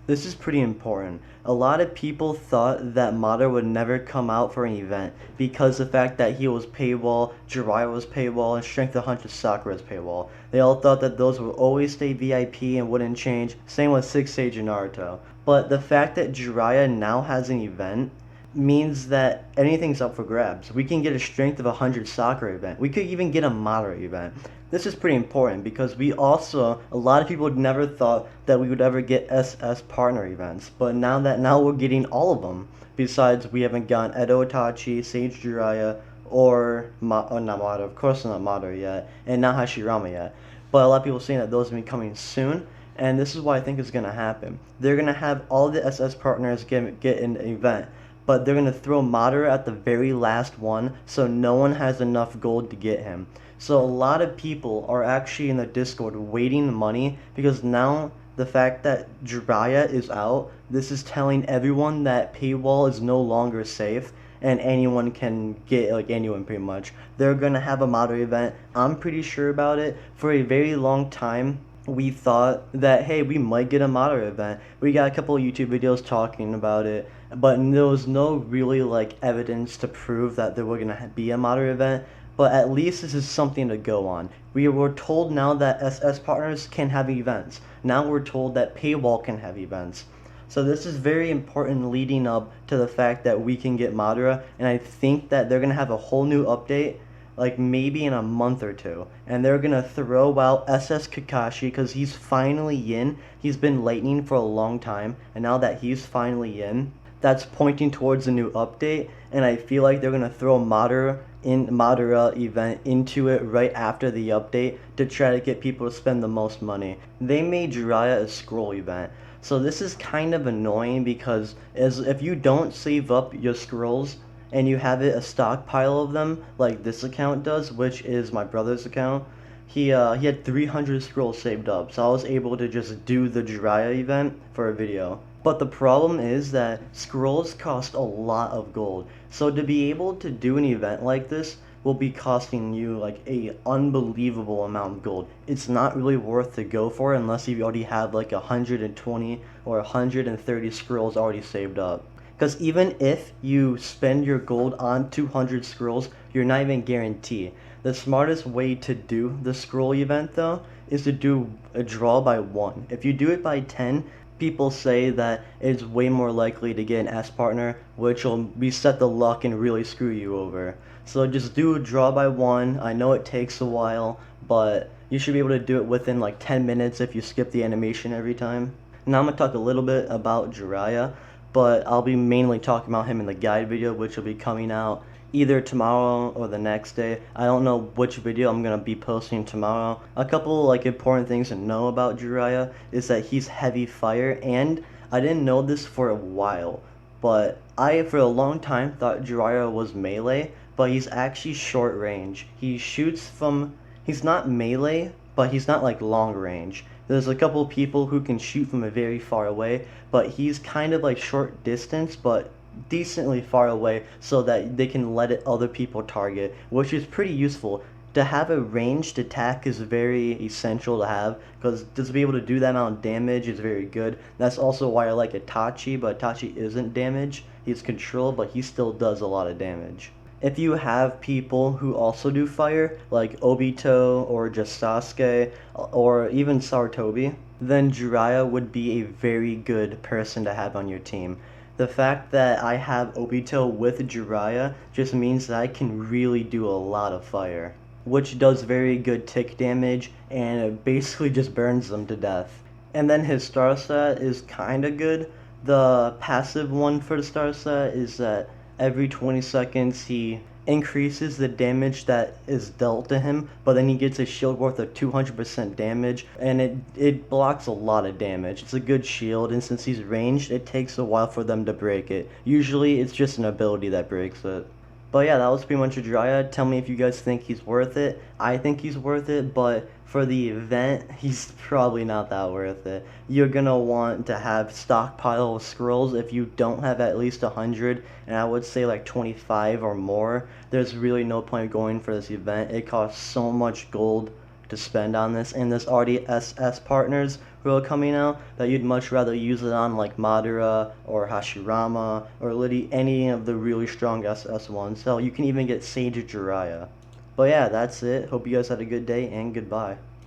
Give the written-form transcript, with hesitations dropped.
This is pretty important. A lot of people thought that Madara would never come out for an event because the fact that he was paywall, Jiraiya was paywall, and Strength of Hunter Sakura was paywall. They all thought that those would always stay VIP and wouldn't change. Same with Six Sage and Naruto. But the fact that Jiraiya now has an event means that anything's up for grabs. We can get a Strength of 100 Sakura event. We could even get a Madara event. This is pretty important because a lot of people never thought that we would ever get SS partner events, but now we're getting all of them. Besides, we haven't gotten Edo Itachi, Sage Jiraiya, or not Madara, of course not Madara yet, and not Hashirama yet. But a lot of people are saying that those are coming soon, and this is what I think is going to happen. They're going to have all the SS partners get an event, but they're going to throw Madara at the very last one, so no one has enough gold to get him. So a lot of people are actually in the Discord waiting money because now the fact that Jiraiya is out, this is telling everyone that paywall is no longer safe and anyone can get, like anyone pretty much. They're gonna have a Madara event. I'm pretty sure about it. For a very long time, we thought that, hey, we might get a Madara event. We got a couple of YouTube videos talking about it, but there was no really like evidence to prove that there were gonna be a Madara event. But at least this is something to go on. We were told now that SS partners can have events. Now we're told that paywall can have events. So this is very important leading up to the fact that we can get Madara, and I think that they're gonna have a whole new update, like maybe in a month or two, and they're gonna throw out SS Kakashi because he's finally in. He's been lightning for a long time, and now that he's finally in, that's pointing towards a new update, and I feel like they're gonna throw Madara event into it right after the update to try to get people to spend the most money. They made Jiraiya a scroll event. So this is kind of annoying because if you don't save up your scrolls and you have it a stockpile of them like this account does, which is my brother's account, he had 300 scrolls saved up, so I was able to just do the Jiraiya event for a video. But the problem is that scrolls cost a lot of gold. So to be able to do an event like this will be costing you like a unbelievable amount of gold. It's not really worth to go for unless you already have like 120 or 130 scrolls already saved up. Because even if you spend your gold on 200 scrolls, you're not even guaranteed. The smartest way to do the scroll event though is to do a draw by 1. If you do it by 10, people say that it's way more likely to get an S partner, which will reset the luck and really screw you over. So just do a draw by 1. I know it takes a while, but you should be able to do it within like 10 minutes if you skip the animation every time. Now I'm going to talk a little bit about Jiraiya, but I'll be mainly talking about him in the guide video, which will be coming out either tomorrow or the next day. I don't know which video I'm gonna be posting tomorrow. A couple like important things to know about Jiraiya is that he's heavy fire, and I didn't know this for a while, but I for a long time thought Jiraiya was melee, but he's actually short range. He's not melee, but he's not like long range. There's a couple people who can shoot from a very far away, but he's kind of like short distance, but decently far away so that they can let it other people target, which is pretty useful. To have a ranged attack is very essential to have because just to be able to do that amount of damage is very good. That's also why I like Itachi, but Itachi isn't damage. He's control, but he still does a lot of damage. If you have people who also do fire, like Obito or just Sasuke or even Sarutobi, then Jiraiya would be a very good person to have on your team. The fact that I have Obito with Jiraiya just means that I can really do a lot of fire, which does very good tick damage and it basically just burns them to death. And then his star set is kinda good. The passive one for the star set is that every 20 seconds he increases the damage that is dealt to him, but then he gets a shield worth of 200% damage, and it blocks a lot of damage. It's a good shield, and since he's ranged, it takes a while for them to break it. Usually, it's just an ability that breaks it. But yeah, that was pretty much Jiraiya. Tell me if you guys think he's worth it. I think he's worth it, but for the event, he's probably not that worth it. You're gonna want to have stockpile of scrolls if you don't have at least 100, and I would say like 25 or more. There's really no point going for this event. It costs so much gold to spend on this, and there's already SS partners who are coming out that you'd much rather use it on, like Madara or Hashirama or literally any of the really strong SS ones. So you can even get Sage Jiraiya. But yeah, that's it. Hope you guys had a good day and goodbye.